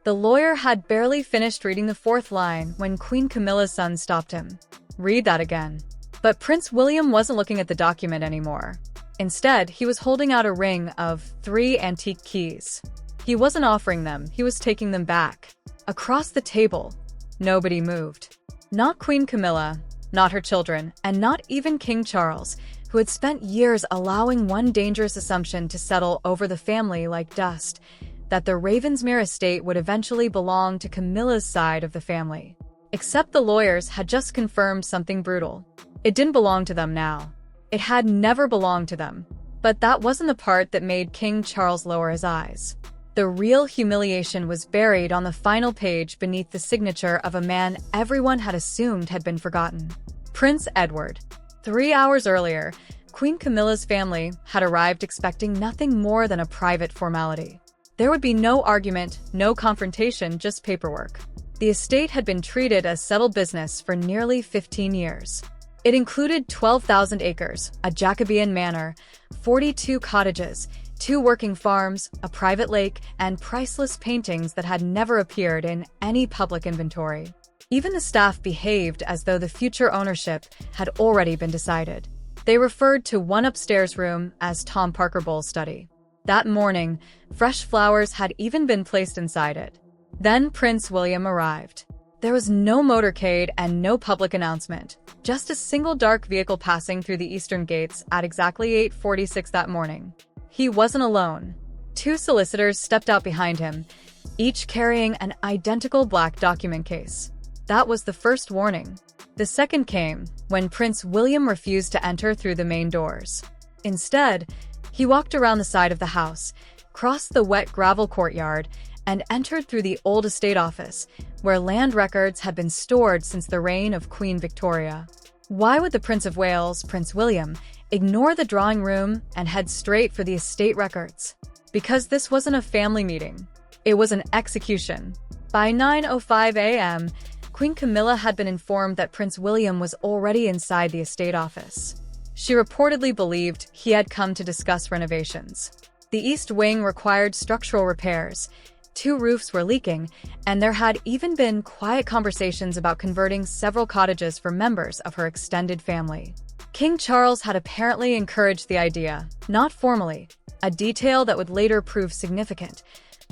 The lawyer had barely finished reading the fourth line when Queen Camilla's son stopped him. "Read that again." But Prince William wasn't looking at the document anymore. Instead, he was holding out a ring of 3 antique keys. He wasn't offering them, he was taking them back. Across the table, nobody moved. Not Queen Camilla, not her children, and not even King Charles, who had spent years allowing one dangerous assumption to settle over the family like dust, that the Ravensmere estate would eventually belong to Camilla's side of the family. Except the lawyers had just confirmed something brutal. It didn't belong to them now. It had never belonged to them. But that wasn't the part that made King Charles lower his eyes. The real humiliation was buried on the final page beneath the signature of a man everyone had assumed had been forgotten. Prince Edward. 3 hours earlier, Queen Camilla's family had arrived expecting nothing more than a private formality. There would be no argument, no confrontation, just paperwork. The estate had been treated as settled business for nearly 15 years. It included 12,000 acres, a Jacobean manor, 42 cottages, 2 working farms, a private lake, and priceless paintings that had never appeared in any public inventory. Even the staff behaved as though the future ownership had already been decided. They referred to one upstairs room as Tom Parker Bowles' study. That morning, fresh flowers had even been placed inside it. Then Prince William arrived. There was no motorcade and no public announcement, just a single dark vehicle passing through the eastern gates at exactly 8:46 that morning. He wasn't alone. 2 solicitors stepped out behind him, each carrying an identical black document case. That was the first warning. The second came when Prince William refused to enter through the main doors. Instead, he walked around the side of the house, crossed the wet gravel courtyard, and entered through the old estate office, where land records had been stored since the reign of Queen Victoria. Why would the Prince of Wales, Prince William, ignore the drawing room and head straight for the estate records? Because this wasn't a family meeting. It was an execution. By 9:05 a.m., Queen Camilla had been informed that Prince William was already inside the estate office. She reportedly believed he had come to discuss renovations. The East Wing required structural repairs, 2 roofs were leaking, and there had even been quiet conversations about converting several cottages for members of her extended family. King Charles had apparently encouraged the idea, not formally, a detail that would later prove significant,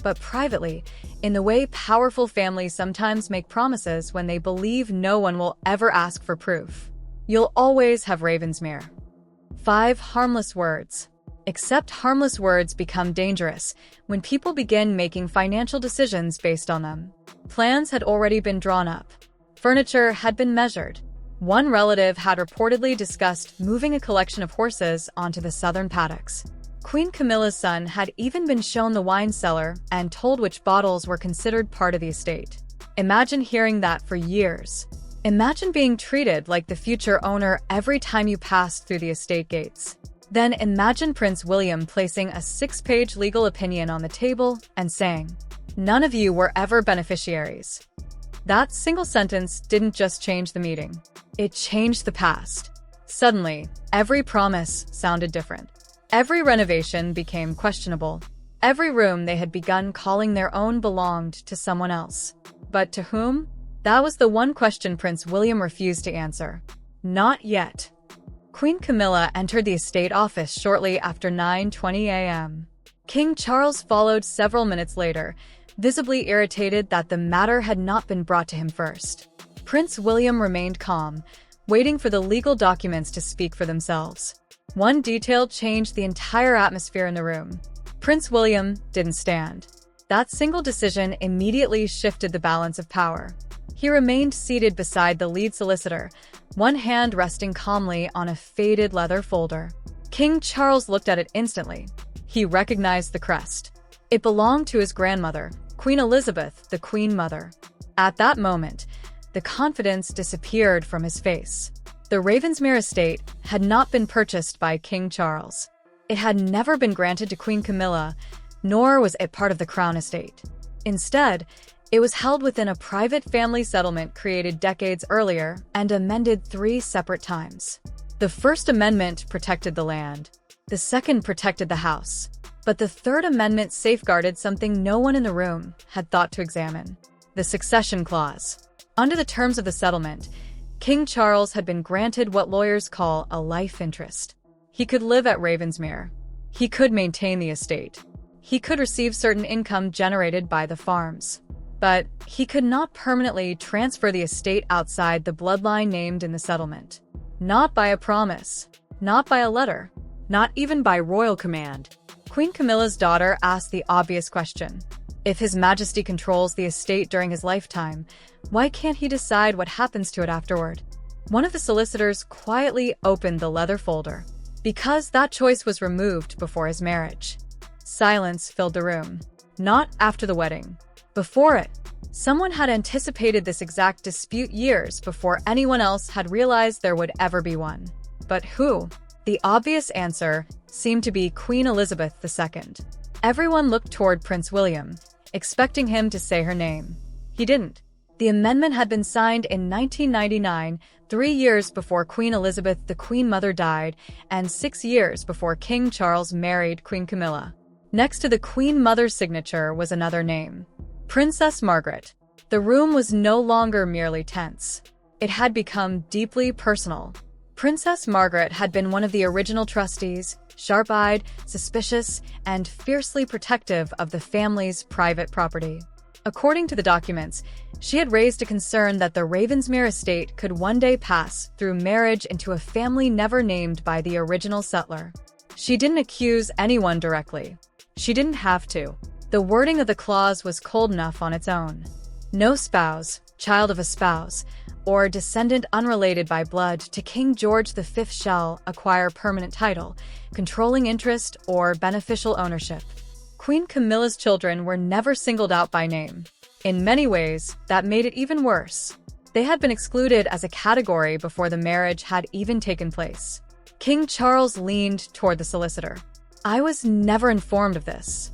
but privately, in the way powerful families sometimes make promises when they believe no one will ever ask for proof. You'll always have Ravensmere. 5 harmless words. Except harmless words become dangerous when people begin making financial decisions based on them. Plans had already been drawn up. Furniture had been measured. One relative had reportedly discussed moving a collection of horses onto the southern paddocks. Queen Camilla's son had even been shown the wine cellar and told which bottles were considered part of the estate. Imagine hearing that for years. Imagine being treated like the future owner every time you passed through the estate gates. Then imagine Prince William placing a 6-page legal opinion on the table and saying, "None of you were ever beneficiaries." That single sentence didn't just change the meeting. It changed the past. Suddenly, every promise sounded different. Every renovation became questionable. Every room they had begun calling their own belonged to someone else. But to whom? That was the one question Prince William refused to answer. Not yet. Queen Camilla entered the estate office shortly after 9:20 a.m. King Charles followed several minutes later, visibly irritated that the matter had not been brought to him first. Prince William remained calm, waiting for the legal documents to speak for themselves. One detail changed the entire atmosphere in the room. Prince William didn't stand. That single decision immediately shifted the balance of power. He remained seated beside the lead solicitor, one hand resting calmly on a faded leather folder. King Charles looked at it instantly. He recognized the crest. It belonged to his grandmother, Queen Elizabeth, the Queen Mother. At that moment, the confidence disappeared from his face. The Ravensmere estate had not been purchased by King Charles. It had never been granted to Queen Camilla, nor was it part of the crown estate. Instead, it was held within a private family settlement created decades earlier and amended 3 separate times. The First Amendment protected the land. The second protected the house. But the Third Amendment safeguarded something no one in the room had thought to examine: the succession clause. Under the terms of the settlement, King Charles had been granted what lawyers call a life interest. He could live at Ravensmere. He could maintain the estate. He could receive certain income generated by the farms. But he could not permanently transfer the estate outside the bloodline named in the settlement. Not by a promise. Not by a letter. Not even by royal command. Queen Camilla's daughter asked the obvious question: if His Majesty controls the estate during his lifetime, why can't he decide what happens to it afterward? One of the solicitors quietly opened the leather folder. Because that choice was removed before his marriage. Silence filled the room. Not after the wedding. Before it. Someone had anticipated this exact dispute years before anyone else had realized there would ever be one. But who? The obvious answer seemed to be Queen Elizabeth II. Everyone looked toward Prince William, expecting him to say her name. He didn't. The amendment had been signed in 1999, 3 years before Queen Elizabeth the Queen Mother died, and 6 years before King Charles married Queen Camilla. Next to the Queen Mother's signature was another name: Princess Margaret. The room was no longer merely tense. It had become deeply personal. Princess Margaret had been one of the original trustees, sharp-eyed, suspicious, and fiercely protective of the family's private property. According to the documents, she had raised a concern that the Ravensmere estate could one day pass through marriage into a family never named by the original settler. She didn't accuse anyone directly. She didn't have to. The wording of the clause was cold enough on its own. No spouse, child of a spouse, or descendant unrelated by blood to King George V shall acquire permanent title, controlling interest, or beneficial ownership. Queen Camilla's children were never singled out by name. In many ways, that made it even worse. They had been excluded as a category before the marriage had even taken place. King Charles leaned toward the solicitor. "I was never informed of this."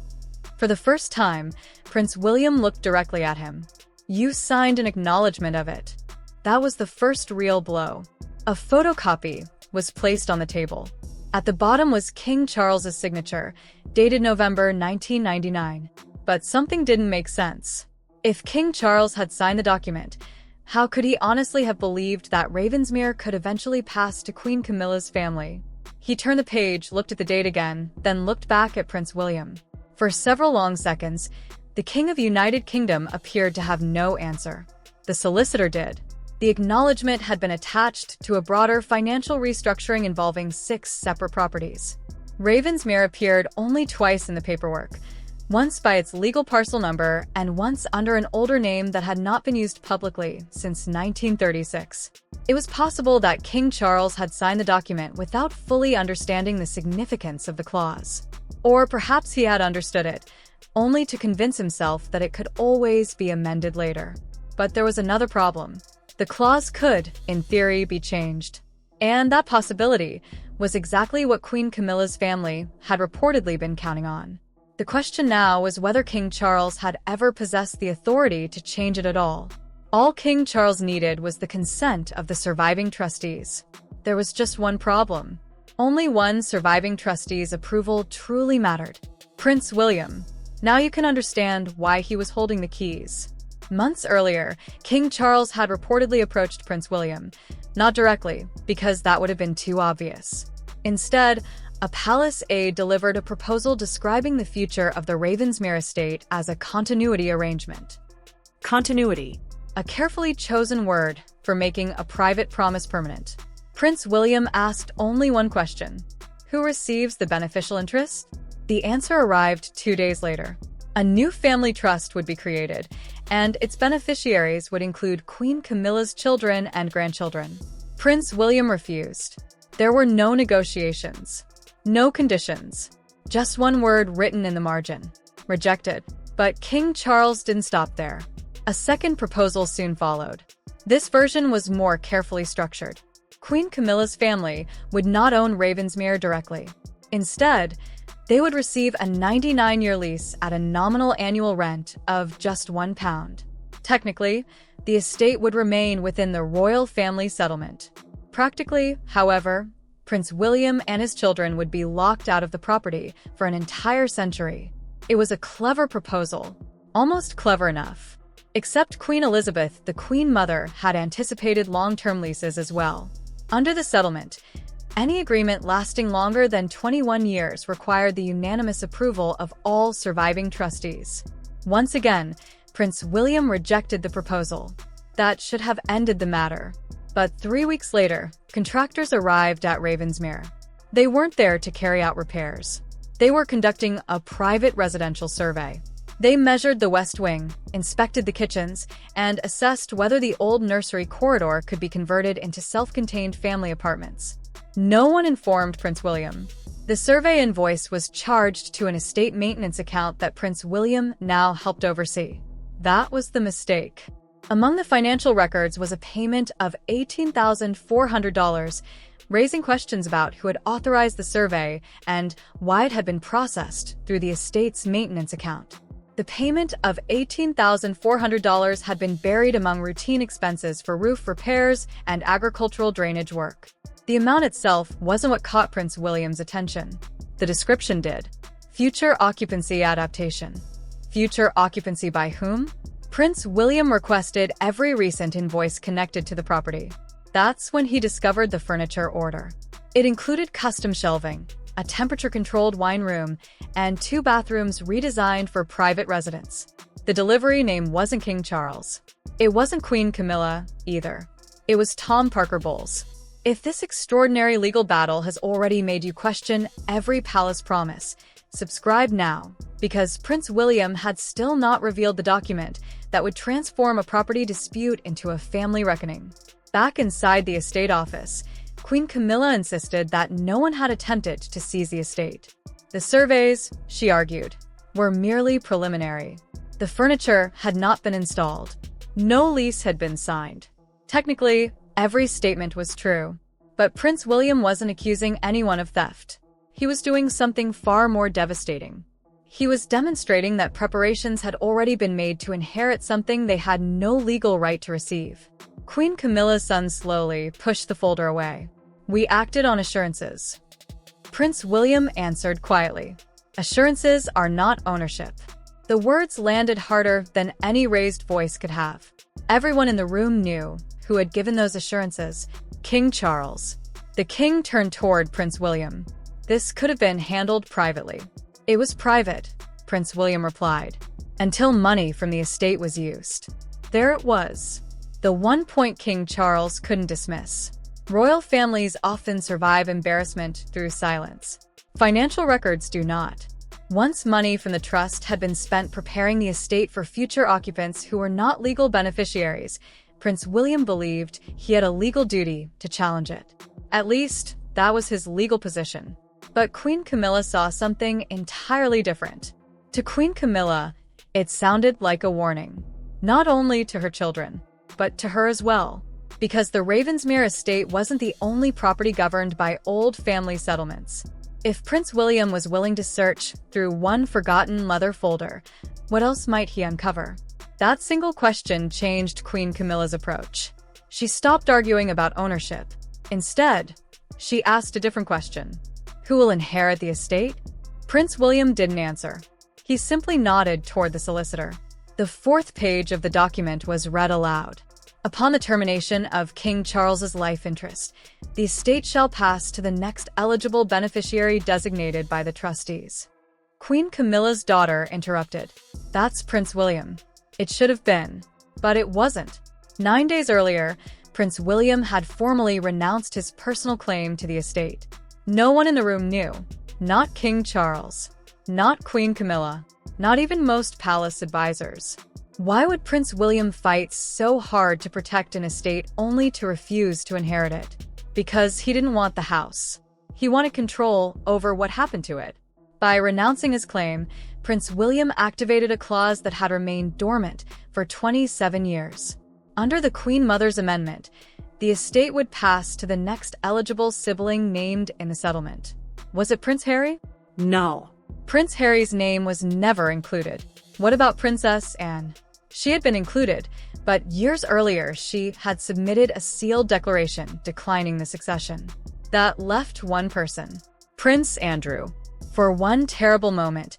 For the first time, Prince William looked directly at him. "You signed an acknowledgement of it." That was the first real blow. A photocopy was placed on the table. At the bottom was King Charles's signature, dated November 1999. But something didn't make sense. If King Charles had signed the document, how could he honestly have believed that Ravensmere could eventually pass to Queen Camilla's family? He turned the page, looked at the date again, then looked back at Prince William. For several long seconds, the King of the United Kingdom appeared to have no answer. The solicitor did. The acknowledgement had been attached to a broader financial restructuring involving 6 separate properties. Ravensmere appeared only twice in the paperwork, once by its legal parcel number and once under an older name that had not been used publicly since 1936. It was possible that King Charles had signed the document without fully understanding the significance of the clause. Or perhaps he had understood it, only to convince himself that it could always be amended later. But there was another problem. The clause could, in theory, be changed. And that possibility was exactly what Queen Camilla's family had reportedly been counting on. The question now was whether King Charles had ever possessed the authority to change it at all. All King Charles needed was the consent of the surviving trustees. There was just one problem. Only one surviving trustee's approval truly mattered: Prince William. Now you can understand why he was holding the keys. Months earlier, King Charles had reportedly approached Prince William, not directly, because that would have been too obvious. Instead, a palace aide delivered a proposal describing the future of the Ravensmere estate as a continuity arrangement. Continuity. A carefully chosen word for making a private promise permanent. Prince William asked only one question: who receives the beneficial interest? The answer arrived 2 days later. A new family trust would be created, and its beneficiaries would include Queen Camilla's children and grandchildren. Prince William refused. There were no negotiations. No conditions. Just one word written in the margin: rejected. But King Charles didn't stop there. A second proposal soon followed. This version was more carefully structured. Queen Camilla's family would not own Ravensmere directly. Instead, they would receive a 99-year lease at a nominal annual rent of just £1. Technically, the estate would remain within the royal family settlement. Practically, however, Prince William and his children would be locked out of the property for an entire century. It was a clever proposal, almost clever enough. Except Queen Elizabeth, the Queen Mother, had anticipated long-term leases as well. Under the settlement, any agreement lasting longer than 21 years required the unanimous approval of all surviving trustees. Once again, Prince William rejected the proposal. That should have ended the matter. But 3 weeks later, contractors arrived at Ravensmere. They weren't there to carry out repairs. They were conducting a private residential survey. They measured the West Wing, inspected the kitchens, and assessed whether the old nursery corridor could be converted into self-contained family apartments. No one informed Prince William. The survey invoice was charged to an estate maintenance account that Prince William now helped oversee. That was the mistake. Among the financial records was a payment of $18,400, raising questions about who had authorized the survey and why it had been processed through the estate's maintenance account. The payment of $18,400 had been buried among routine expenses for roof repairs and agricultural drainage work. The amount itself wasn't what caught Prince William's attention. The description did. Future occupancy adaptation. Future occupancy by whom? Prince William requested every recent invoice connected to the property. That's when he discovered the furniture order. It included custom shelving, a temperature-controlled wine room, and 2 bathrooms redesigned for private residence. The delivery name wasn't King Charles. It wasn't Queen Camilla, either. It was Tom Parker Bowles. If this extraordinary legal battle has already made you question every palace promise, subscribe now, because Prince William had still not revealed the document that would transform a property dispute into a family reckoning. Back inside the estate office, Queen Camilla insisted that no one had attempted to seize the estate. The surveys, she argued, were merely preliminary. The furniture had not been installed. No lease had been signed. Technically, every statement was true. But Prince William wasn't accusing anyone of theft. He was doing something far more devastating. He was demonstrating that preparations had already been made to inherit something they had no legal right to receive. Queen Camilla's son slowly pushed the folder away. "We acted on assurances." Prince William answered quietly. "Assurances are not ownership." The words landed harder than any raised voice could have. Everyone in the room knew who had given those assurances: King Charles. The king turned toward Prince William. "This could have been handled privately." "It was private," Prince William replied, "until money from the estate was used." There it was. The one point King Charles couldn't dismiss. Royal families often survive embarrassment through silence. Financial records do not. Once money from the trust had been spent preparing the estate for future occupants who were not legal beneficiaries, Prince William believed he had a legal duty to challenge it. At least, that was his legal position. But Queen Camilla saw something entirely different. To Queen Camilla, it sounded like a warning. Not only to her children, but to her as well. Because the Ravensmere estate wasn't the only property governed by old family settlements. If Prince William was willing to search through one forgotten leather folder, what else might he uncover? That single question changed Queen Camilla's approach. She stopped arguing about ownership. Instead, she asked a different question. Who will inherit the estate? Prince William didn't answer. He simply nodded toward the solicitor. The 4th page of the document was read aloud. Upon the termination of King Charles's life interest, the estate shall pass to the next eligible beneficiary designated by the trustees. Queen Camilla's daughter interrupted. That's Prince William. It should have been, but it wasn't. 9 days earlier, Prince William had formally renounced his personal claim to the estate. No one in the room knew. Not King Charles. Not Queen Camilla. Not even most palace advisors. Why would Prince William fight so hard to protect an estate only to refuse to inherit it? Because he didn't want the house. He wanted control over what happened to it. By renouncing his claim, Prince William activated a clause that had remained dormant for 27 years. Under the Queen Mother's amendment, the estate would pass to the next eligible sibling named in the settlement. Was it Prince Harry? No. Prince Harry's name was never included. What about Princess Anne? She had been included, but years earlier she had submitted a sealed declaration declining the succession. That left one person: Prince Andrew. For one terrible moment,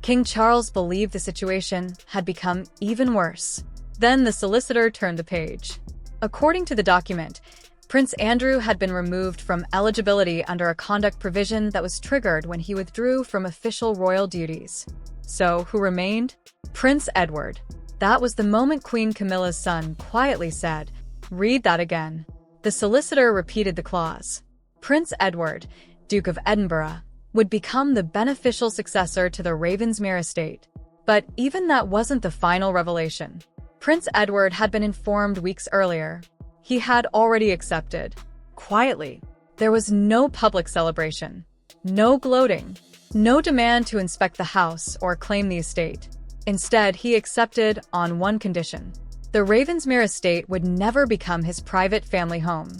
King Charles believed the situation had become even worse. Then the solicitor turned the page. According to the document, Prince Andrew had been removed from eligibility under a conduct provision that was triggered when he withdrew from official royal duties. So, who remained? Prince Edward. That was the moment Queen Camilla's son quietly said, "Read that again." The solicitor repeated the clause. Prince Edward, Duke of Edinburgh, would become the beneficial successor to the Ravensmere estate. But even that wasn't the final revelation. Prince Edward had been informed weeks earlier. He had already accepted. Quietly. There was no public celebration, no gloating, no demand to inspect the house or claim the estate. Instead, he accepted on one condition: the Ravensmere estate would never become his private family home.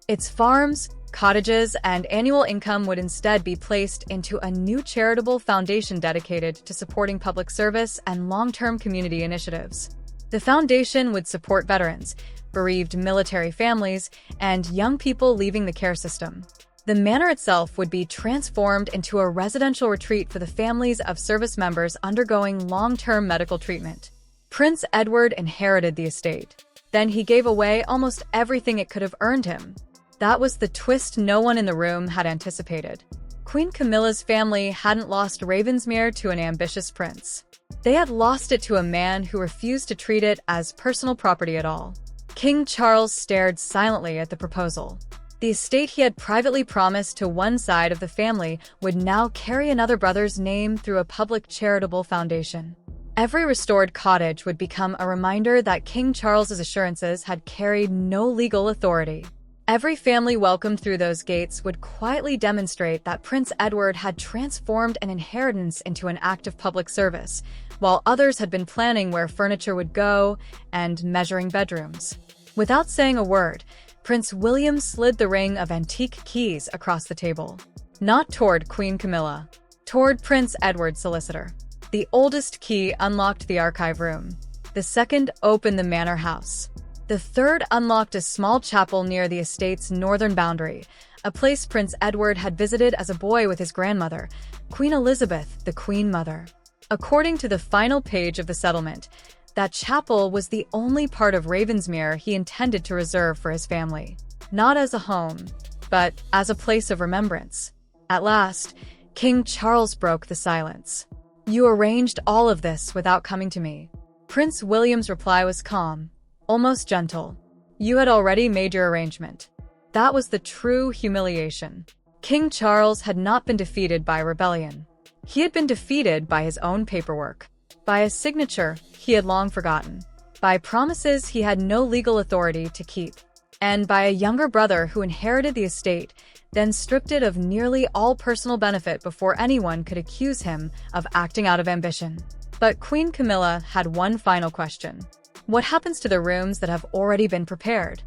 Its farms, cottages, and annual income would instead be placed into a new charitable foundation dedicated to supporting public service and long-term community initiatives. The foundation would support veterans, bereaved military families, and young people leaving the care system. The manor itself would be transformed into a residential retreat for the families of service members undergoing long-term medical treatment. Prince Edward inherited the estate. Then he gave away almost everything it could have earned him. That was the twist no one in the room had anticipated. Queen Camilla's family hadn't lost Ravensmere to an ambitious prince. They had lost it to a man who refused to treat it as personal property at all. King Charles stared silently at the proposal. The estate he had privately promised to one side of the family would now carry another brother's name through a public charitable foundation. Every restored cottage would become a reminder that King Charles's assurances had carried no legal authority. Every family welcomed through those gates would quietly demonstrate that Prince Edward had transformed an inheritance into an act of public service, while others had been planning where furniture would go and measuring bedrooms. Without saying a word, Prince William slid the ring of antique keys across the table. Not toward Queen Camilla, toward Prince Edward's solicitor. The oldest key unlocked the archive room. The second opened the manor house. The third unlocked a small chapel near the estate's northern boundary, a place Prince Edward had visited as a boy with his grandmother, Queen Elizabeth, the Queen Mother. According to the final page of the settlement, that chapel was the only part of Ravensmere he intended to reserve for his family. Not as a home, but as a place of remembrance. At last, King Charles broke the silence. "You arranged all of this without coming to me." Prince William's reply was calm, almost gentle. "You had already made your arrangement." That was the true humiliation. King Charles had not been defeated by rebellion. He had been defeated by his own paperwork, by a signature he had long forgotten, by promises he had no legal authority to keep, and by a younger brother who inherited the estate, then stripped it of nearly all personal benefit before anyone could accuse him of acting out of ambition. But Queen Camilla had one final question. What happens to the rooms that have already been prepared?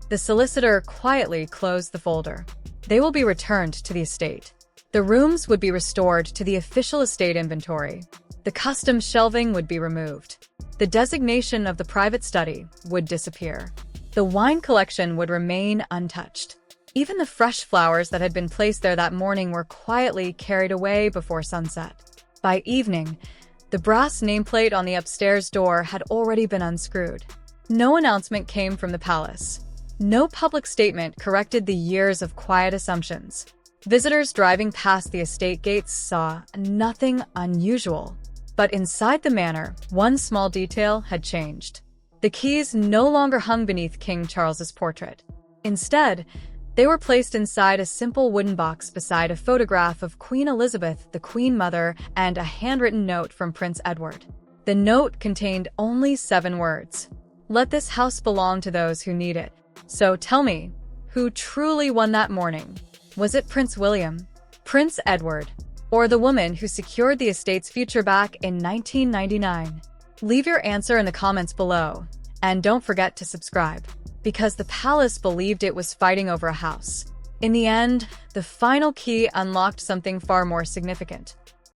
The solicitor quietly closed the folder. They will be returned to the estate. The rooms would be restored to the official estate inventory. The custom shelving would be removed. The designation of the private study would disappear. The wine collection would remain untouched. Even the fresh flowers that had been placed there that morning were quietly carried away before sunset. By evening, the brass nameplate on the upstairs door had already been unscrewed. No announcement came from the palace. No public statement corrected the years of quiet assumptions. Visitors driving past the estate gates saw nothing unusual. But inside the manor, one small detail had changed. The keys no longer hung beneath King Charles's portrait. Instead, they were placed inside a simple wooden box beside a photograph of Queen Elizabeth, the Queen Mother, and a handwritten note from Prince Edward. The note contained only 7 words. "Let this house belong to those who need it." So tell me, who truly won that morning? Was it Prince William, Prince Edward, or the woman who secured the estate's future back in 1999? Leave your answer in the comments below, and don't forget to subscribe, because the palace believed it was fighting over a house. In the end, the final key unlocked something far more significant.